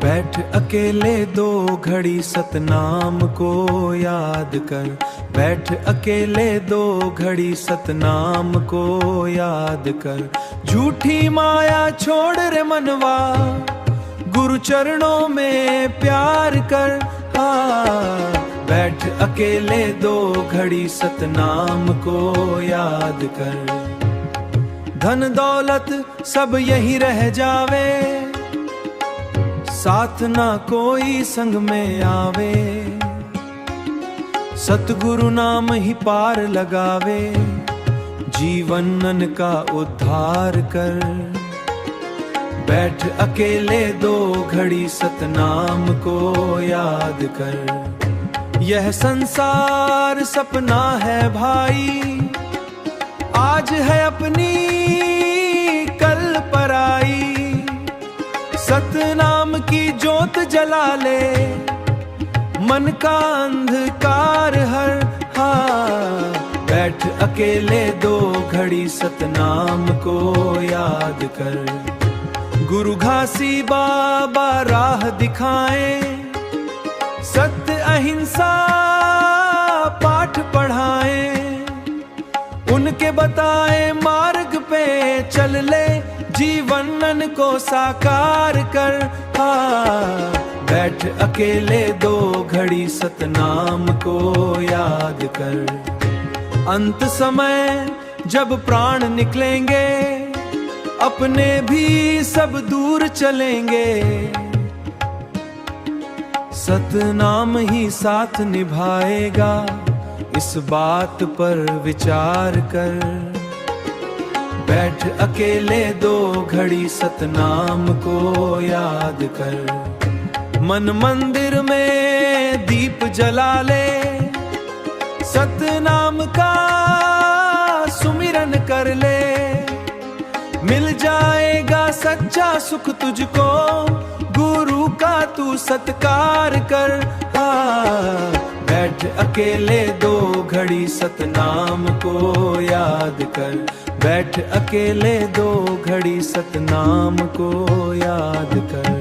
बैठ अकेले दो घड़ी सतनाम को याद कर। बैठ अकेले दो घड़ी सतनाम को याद कर। झूठी माया छोड़ रे मनवा, गुरु चरणों में प्यार कर। बैठ अकेले दो घड़ी सतनाम को याद कर। धन दौलत सब यही रह जावे, साथ ना कोई संग में आवे। सतगुरु नाम ही पार लगावे, जीवन का उद्धार कर। बैठ अकेले दो घड़ी सतनाम को याद कर। यह संसार सपना है भाई, आज है अपनी कल पराई। सतनाम की जोत जला ले, मन का अंधकार हर। बैठ अकेले दो घड़ी सतनाम को याद कर। गुरु घासी बाबा राह दिखाए, सत्य अहिंसा पाठ पढ़ाए। उनके बताए मार्ग पे चल ले, जीवन को साकार कर। बैठ अकेले दो घड़ी सतनाम को याद कर। अंत समय जब प्राण निकलेंगे, अपने भी सब दूर चलेंगे। सतनाम ही साथ निभाएगा, इस बात पर विचार कर। बैठ अकेले दो घड़ी सतनाम को याद कर। मन मंदिर में दीप जला ले, सतनाम का सुमिरन कर ले। मिल जाएगा सच्चा सुख तुझको, गुरु का तू सत्कार कर। बैठ अकेले दो घड़ी सतनाम को याद कर। बैठ अकेले दो घड़ी सतनाम को याद कर।